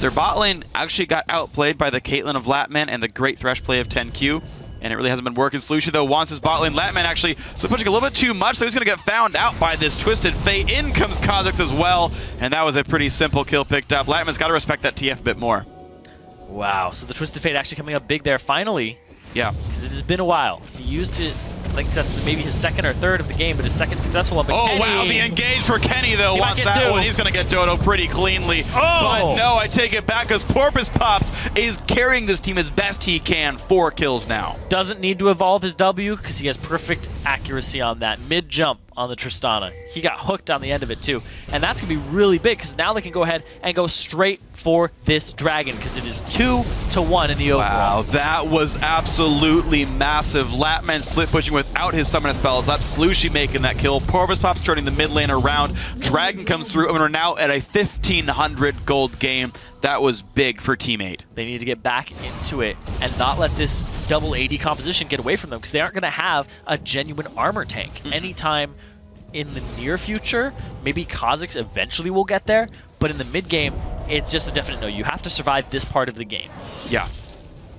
Their bot lane actually got outplayed by the Caitlyn of Latman and the great Thresh play of 10Q. And it really hasn't been working. Slushi, though, wants his bot lane. Latman actually pushing a little bit too much, so he's going to get found out by this Twisted Fate. In comes Kha'Zix as well, and that was a pretty simple kill picked up. Latman's got to respect that TF a bit more. Wow, so the Twisted Fate actually coming up big there finally. Yeah. Because it has been a while. He used it, like that's maybe his second or third of the game, but his second successful one. Oh, Kenny, wow, the engage for Kenny, though, wants that one. He's going to get Dodo pretty cleanly. But no, I take it back because Porpoise Pops is carrying this team as best he can. 4 kills now. Doesn't need to evolve his W because he has perfect accuracy on that mid-jump on the Tristana. He got hooked on the end of it too. And that's going to be really big because now they can go ahead and go straight for this dragon because it is 2-1 in the overall. Wow, that was absolutely massive. Latman split pushing without his summoner spells up. Slushy making that kill. Porpoise Pop's turning the mid lane around. Dragon comes through and we're now at a 1,500 gold game. That was big for Team 8. They need to get back into it and not let this double AD composition get away from them because they aren't going to have a genuine armor tank anytime in the near future. Maybe Kha'Zix eventually will get there, but in the mid game, it's just a definite no. You have to survive this part of the game. Yeah.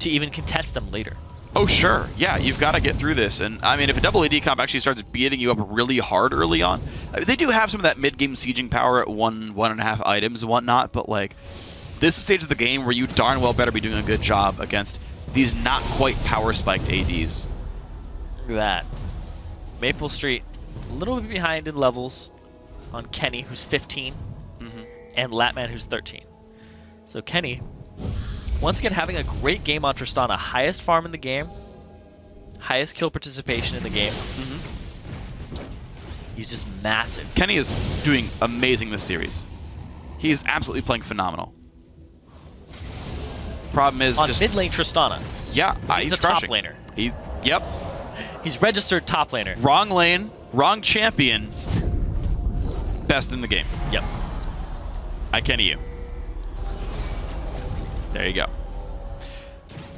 To even contest them later. Oh, sure. Yeah, you've got to get through this. And, I mean, if a double AD comp actually starts beating you up really hard early on, I mean, they do have some of that mid-game sieging power at 1.5 items and whatnot, but, like, this is a stage of the game where you darn well better be doing a good job against these not quite power-spiked ADs. Look at that. Maple Street, a little bit behind in levels on Kenny, who's 15, and Latman, who's 13. So Kenny, once again, having a great game on Tristana. Highest farm in the game, highest kill participation in the game. He's just massive. Kenny is doing amazing this series. He is absolutely playing phenomenal. Problem is on just mid lane Tristana. Yeah, he's a crushing. top laner. Yep. He's registered top laner. Wrong lane, wrong champion. Best in the game. Yep. I Kenny you. There you go.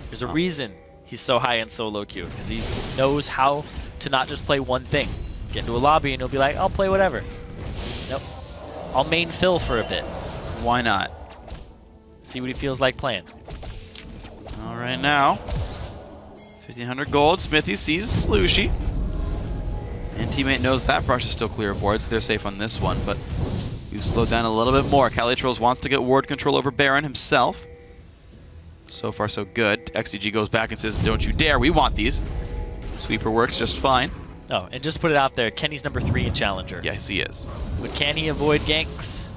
There's a reason he's so high and so low Q, because he knows how to not just play one thing. Get into a lobby and he'll be like, I'll play whatever. Nope. I'll main Phil for a bit. Why not? See what he feels like playing. All right, now 1,500 gold. Smithy sees Slushy. And teammate knows that brush is still clear of wards. They're safe on this one, but you've slowed down a little bit more. Calitrolls wants to get ward control over Baron himself. So far, so good. XDG goes back and says, don't you dare, we want these. Sweeper works just fine. Oh, and just put it out there, Kenny's number 3 in Challenger. Yes, he is. But can he avoid ganks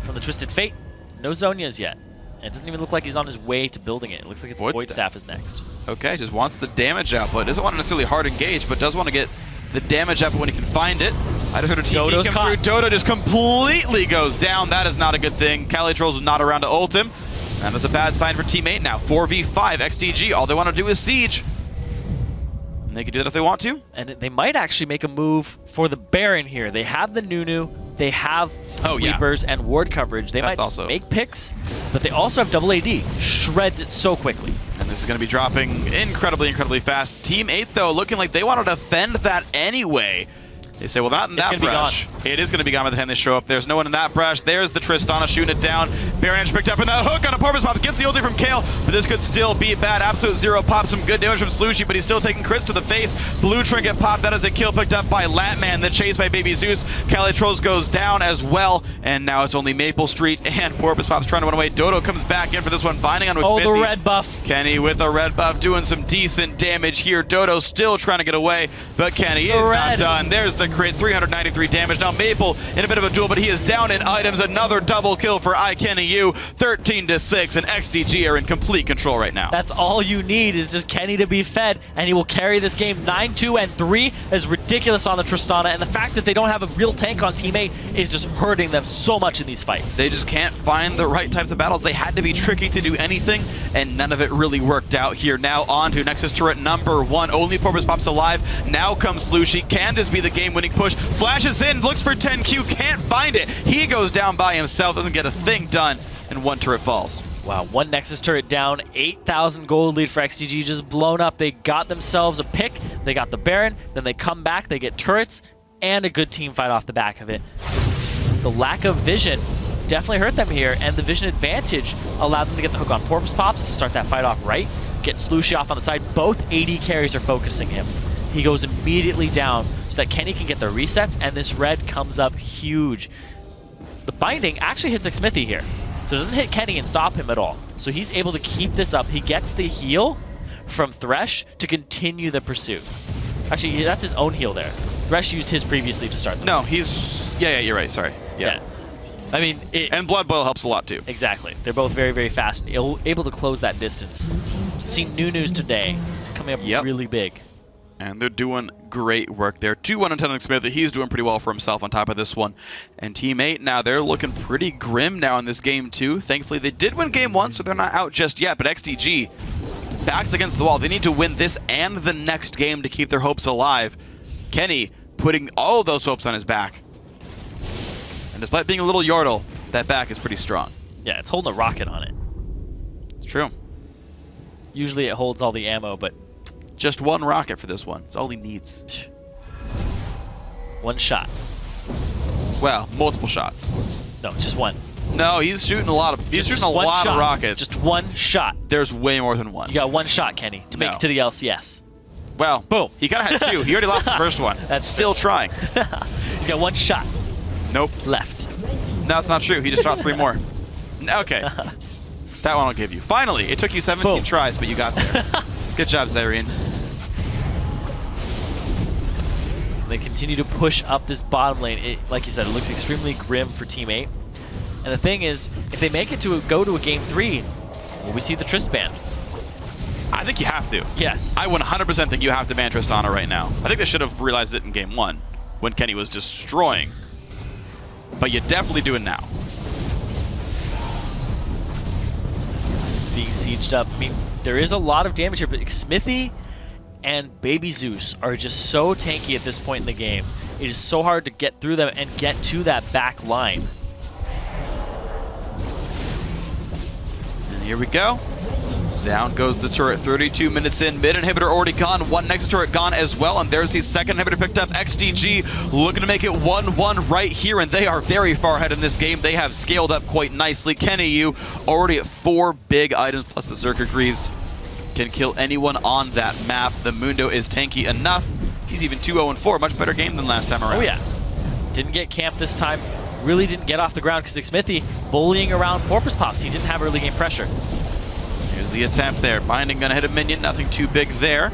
from the Twisted Fate? No Zonias yet. And it doesn't even look like he's on his way to building it. It looks like the Void Staff is next. Okay, just wants the damage output. Doesn't want to necessarily hard engage, but does want to get the damage output when he can find it. I just heard a TP come through. Dodo just completely goes down. That is not a good thing. Calitrolls is not around to ult him. And that's a bad sign for Team 8 now. 4v5 XDG. All they want to do is siege. And they can do that if they want to. And they might actually make a move for the Baron here. They have the Nunu. They have sweepers and ward coverage. They might just make picks, but they also have double AD. Shreds it so quickly. And this is going to be dropping incredibly, incredibly fast. Team 8, though, looking like they want to defend that anyway. They say, well, not in that brush. It is going to be gone by the time they show up. There's no one in that brush. There's the Tristana shooting it down. Baron picked up in that hook on a Porpoise Pop. Gets the ulti from Kale, but this could still be bad. Absolute Zero pops some good damage from Slushy, but he's still taking crits to the face. Blue Trinket pop. That is a kill picked up by Latman. The chase by Baby Zeus. Calitrolls goes down as well, and now it's only Maple Street and Porpoise Pop's trying to run away. Dodo comes back in for this one, binding on Smithy. The red buff. Kenny with a red buff doing some decent damage here. Dodo still trying to get away, but Kenny is not done. There's the crit, 393 damage. Now Maple in a bit of a duel, but he is down in items. Another double kill for iKennyU. 13-6, and XDG are in complete control right now. That's all you need is just Kenny to be fed, and he will carry this game. 9-2 and 3 is ridiculous on the Tristana, and the fact that they don't have a real tank on Team 8 is just hurting them so much in these fights. They just can't find the right types of battles. They had to be tricky to do anything, and none of it really worked out here. Now on to Nexus turret number 1. Only Porpoise Pop's alive. Now comes Slushy. Can this be the game-winning push? Flashes in, looks for 10Q, can't find it. He goes down by himself, doesn't get a thing done, and one turret falls. Wow, one Nexus turret down, 8,000 gold lead for XDG, just blown up. They got themselves a pick, they got the Baron, then they come back, they get turrets, and a good team fight off the back of it. Just the lack of vision definitely hurt them here, and the vision advantage allowed them to get the hook on Porpoise Pops to start that fight off right, get Slushy off on the side. Both AD carries are focusing him. He goes immediately down so that Kenny can get the resets, and this red comes up huge. The binding actually hits Smithy here, so it doesn't hit Kenny and stop him at all. So he's able to keep this up. He gets the heal from Thresh to continue the pursuit. Actually, that's his own heal there. Thresh used his previously to start the No, he's... Yeah, you're right, sorry. Yeah. I mean... and Blood Boil helps a lot, too. Exactly. They're both very, very fast, able to close that distance. Seen Nunu's today coming up really big. And they're doing great work there. 2-1 on Tennis Smith. He's doing pretty well for himself on top of this one. And Team 8 now, they're looking pretty grim now in this game 2. Thankfully, they did win game 1, so they're not out just yet. But XDG, backs against the wall. They need to win this and the next game to keep their hopes alive. Kenny putting all of those hopes on his back. And despite being a little yordle, that back is pretty strong. Yeah, it's holding a rocket on it. It's true. Usually it holds all the ammo, but... Just one rocket for this one. It's all he needs. One shot. Well, multiple shots. No, just one. No, he's shooting a lot of of rockets. Just one shot. There's way more than one. You got one shot, Kenny, to make it to the LCS. Well, boom. He kind of had 2. He already lost the first one. That's still trying. He's got one shot. Nope. Left. No, that's not true. He just shot 3 more. Okay. That one I'll give you. Finally, it took you 17 tries, but you got there. Good job, Zyrene. They continue to push up this bottom lane. Like you said, it looks extremely grim for Team 8. And the thing is, if they make it to go to a game 3, will we see the Trist ban? I think you have to. Yes. I 100% think you have to ban Tristana right now. I think they should have realized it in game 1 when Kenny was destroying. But you definitely do it now. This is being sieged up. I mean, there is a lot of damage here, but Smithy and Baby Zeus are just so tanky at this point in the game. It is so hard to get through them and get to that back line. And here we go. Down goes the turret, 32 minutes in. Mid inhibitor already gone, one next turret gone as well, and there's the second inhibitor picked up. XDG looking to make it 1-1 right here, and they are very far ahead in this game. They have scaled up quite nicely. Kenny, you already at 4 big items, plus the Zerker Greaves can kill anyone on that map. The Mundo is tanky enough. He's even 2-0-4, much better game than last time around. Oh yeah, didn't get camped this time. Really didn't get off the ground because Smithy bullying around Porpoise Pops. He didn't have early game pressure. Here's the attempt there. Binding gonna hit a minion, nothing too big there.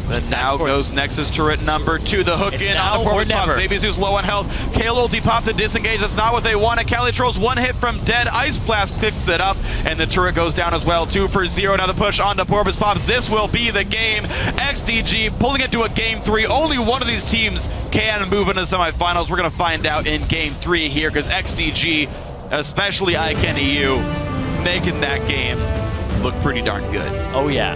But now goes Nexus turret number 2. The hook in on the Porpoise Pops. Baby Zeus low on health. Kale ulti pop the disengage. That's not what they wanted. Cali Trolls 1 hit from dead. Ice Blast picks it up, and the turret goes down as well. 2 for 0. Now the push on the Porpoise Pops. This will be the game. XDG pulling it to a game 3. Only one of these teams can move into the semifinals. We're gonna find out in game 3 here, because XDG, especially ICanEU, making that game look pretty darn good. Oh yeah.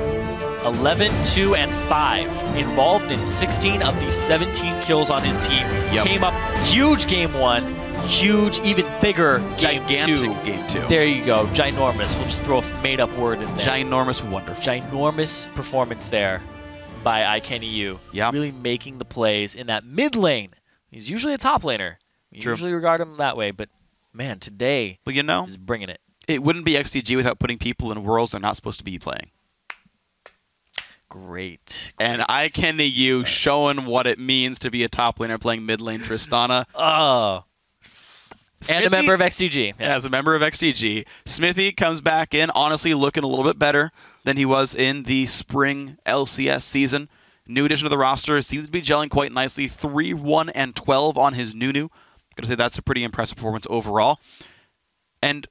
11, 2, and 5. Involved in 16 of the 17 kills on his team. Yep. Came up huge game 1, huge, even bigger game 2. Gigantic game 2. There you go. Ginormous. We'll just throw a made-up word in there. Ginormous wonderful. Ginormous performance there by ICanEU. Yep. Really making the plays in that mid lane. He's usually a top laner. We usually regard him that way, but man, today he's bringing it. It wouldn't be XDG without putting people in worlds they're not supposed to be playing. Great. And ICanEU showing what it means to be a top laner playing mid lane Tristana. Oh. Smithy, and a member of XDG. Yeah. As a member of XDG. Smithy comes back in, honestly looking a little bit better than he was in the spring LCS season. New addition to the roster, seems to be gelling quite nicely. 3-1 and 12 on his Nunu. Gotta say that's a pretty impressive performance overall. And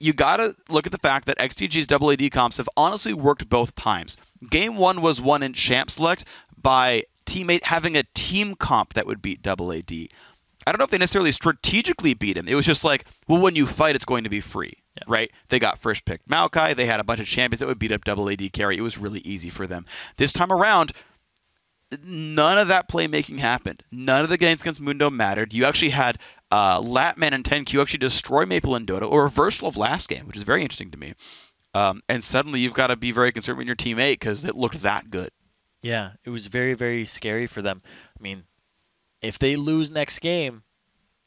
you gotta look at the fact that XDG's double AD comps have honestly worked both times. Game 1 was won in Champ Select by teammate having a team comp that would beat double AD. I don't know if they necessarily strategically beat him. It was just like, well, when you fight, it's going to be free, right? They got first picked Maokai. They had a bunch of champions that would beat up double AD carry. It was really easy for them. This time around, none of that playmaking happened. None of the games against Mundo mattered. You actually had Latman and 10Q actually destroy Maple and Dota, or a reversal of last game, which is very interesting to me. And suddenly you've got to be very concerned with your teammate because it looked that good. Yeah, it was very, very scary for them. I mean, if they lose next game,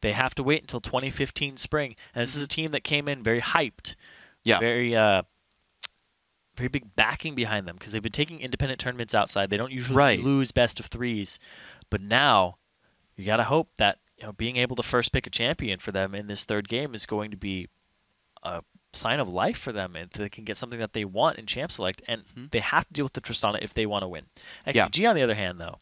they have to wait until 2015 spring. And this is a team that came in very hyped. Yeah. Very big backing behind them because they've been taking independent tournaments outside. They don't usually lose best of 3s. But now you got to hope that being able to first pick a champion for them in this third game is going to be a sign of life for them, and they can get something that they want in Champ Select, and they have to deal with the Tristana if they want to win. XDG, on the other hand, though,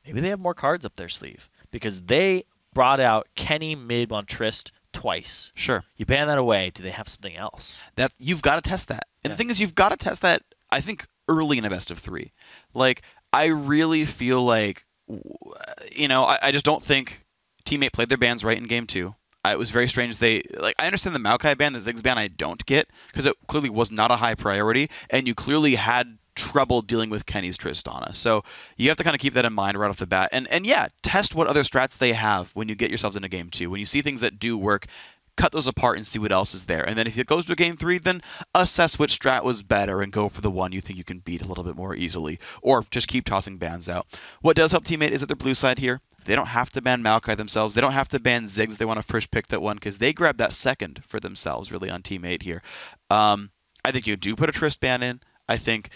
maybe they have more cards up their sleeve because they brought out Kenny mid on Trist twice. Sure. You ban that away, do they have something else? That you've got to test that. And the thing is, you've got to test that, I think, early in a best of 3. Like, I really feel like, you know, I just don't think Teammate played their bans right in game 2. It was very strange. I understand the Maokai ban, the Ziggs ban I don't get, because it clearly was not a high priority, and you clearly had trouble dealing with Kenny's Tristana. So you have to kind of keep that in mind right off the bat. And yeah, test what other strats they have when you get yourselves into game 2. When you see things that do work, cut those apart and see what else is there. And then if it goes to game 3, then assess which strat was better and go for the one you think you can beat a little bit more easily. Or just keep tossing bans out. What does help Teammate is that their blue side here. They don't have to ban Maokai themselves. They don't have to ban Ziggs. They want to first pick that one because they grab that second for themselves really on Teammate here. I think you do put a Trist ban in. I think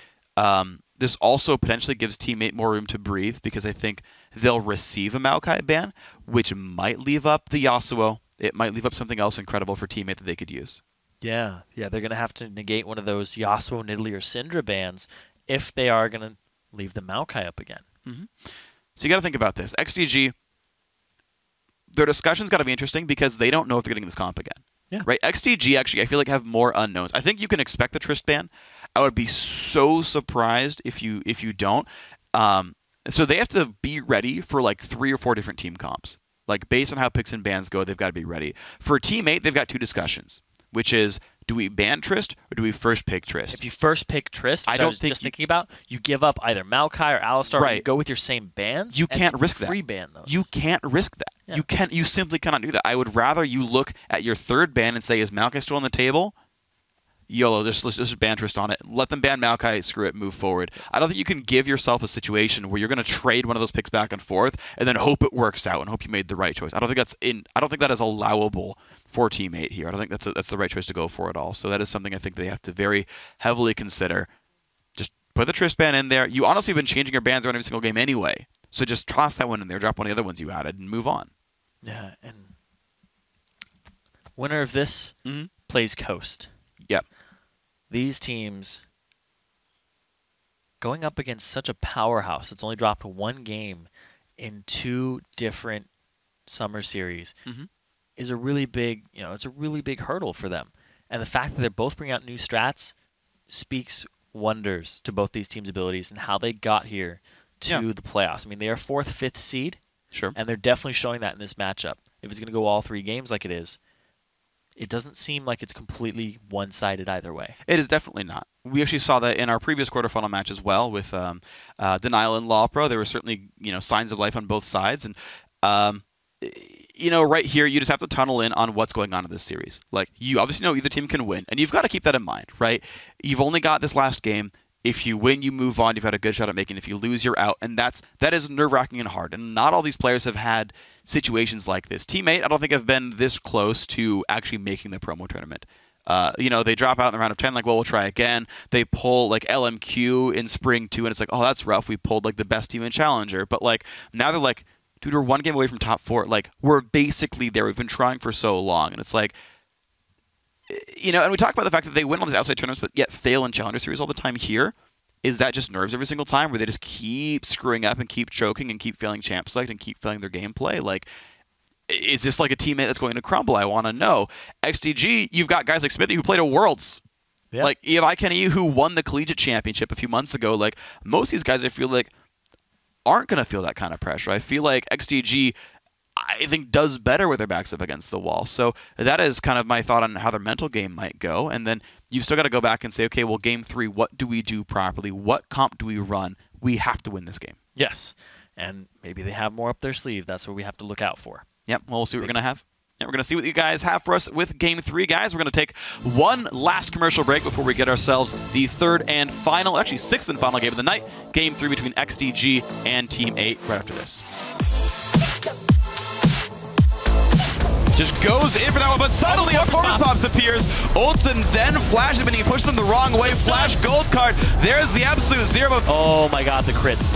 this also potentially gives Teammate more room to breathe because I think they'll receive a Maokai ban, which might leave up the Yasuo. It might leave up something else incredible for Teammate that they could use. Yeah, they're going to have to negate one of those Yasuo, Nidalee, or Syndra bans if they are going to leave the Maokai up again. Mm-hmm. So you got to think about this. XDG, their discussion's got to be interesting because they don't know if they're getting this comp again. Yeah. Right? XDG actually, I feel like have more unknowns. I think you can expect the Trist ban. I would be so surprised if you don't. So they have to be ready for like 3 or 4 different team comps. Like based on how picks and bans go, they've got to be ready. For Teammate, they've got 2 discussions, which is, do we ban Trist or do we first pick Trist? If you first pick Trist, which I was just thinking about, you give up either Maokai or Alistar, or you go with your same bans. You can't risk that. Free ban those. You can't risk that. Yeah. You simply cannot do that. I would rather you look at your 3rd ban and say, is Maokai still on the table? YOLO, just ban Trist on it. Let them ban Maokai, screw it, move forward. I don't think you can give yourself a situation where you're going to trade one of those picks back and forth and then hope it works out and hope you made the right choice. I don't think that is allowable for Teammate here. I don't think that's the right choice to go for at all. So that is something I think they have to very heavily consider. Just put the Trist ban in there. You honestly have been changing your bans around every single game anyway. So just toss that one in there, drop one of the other ones you added, and move on. Yeah, and winner of this plays Coast. Yep. These teams going up against such a powerhouse that's only dropped 1 game in 2 different summer series is a really big, it's a really big hurdle for them. And the fact that they're both bringing out new strats speaks wonders to both these teams' abilities and how they got here to the playoffs. I mean, they are 4th, 5th seed. Sure. And they're definitely showing that in this matchup. If it's going to go all 3 games like it is, it doesn't seem like it's completely one-sided either way. It is definitely not. We actually saw that in our previous quarterfinal match as well with Denial and Lawpro. There were certainly signs of life on both sides. And, right here, you just have to tunnel in on what's going on in this series. Like, you obviously know either team can win, and you've got to keep that in mind, right? You've only got this last game. If you win, you move on. You've had a good shot at making. If you lose, you're out. And that is nerve-wracking and hard. And not all these players have had situations like this. Teammate, I don't think have been this close to actually making the promo tournament. They drop out in the round of 10, like, well, we'll try again. They pull, like, LMQ in Spring 2, and it's like, oh, that's rough. We pulled, like, the best team in Challenger. But, like, now they're like, dude, we're 1 game away from top 4. Like, we're basically there. We've been trying for so long. And it's like, and we talk about the fact that they win all these outside tournaments, but yet fail in Challenger Series all the time here. Is that just nerves every single time where they just keep screwing up and keep choking and keep failing champ select and keep failing their gameplay? Like, is this like a teammate that's going to crumble? I want to know. XDG, you've got guys like Smithy who played at Worlds. Yeah. Like, you have iKenny who won the Collegiate Championship a few months ago. Like, most of these guys, I feel like, aren't going to feel that kind of pressure. I feel like XDG, I think, does better with their backs up against the wall. So that is kind of my thought on how their mental game might go. And then you've still got to go back and say, okay, well, game 3, what do we do properly? What comp do we run? We have to win this game. Yes. And maybe they have more up their sleeve. That's what we have to look out for. Yep. Well, we'll see what we're going to have. And we're going to see what you guys have for us with Game 3, guys. We're going to take one last commercial break before we get ourselves the 3rd and final, actually 6th and final game of the night, Game 3 between XDG and Team 8 right after this. Just goes in for that one, but suddenly a Forward Pops appears. Olsen then flashes him, and he pushes them the wrong way. Flash gold card. There's the absolute 0. Oh my god, the crits.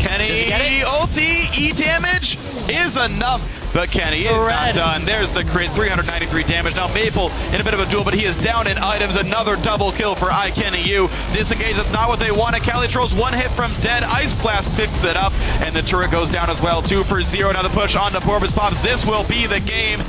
Kenny, ulti, E damage is enough. But Kenny is not done. There's the crit, 393 damage. Now Maple in a bit of a duel, but he is down in items. Another double kill for iKenny. Disengage, that's not what they wanted. Calitro's 1 hit from dead. Ice Blast picks it up, and the turret goes down as well. 2 for 0. Now the push onto Forward Pops. This will be the game.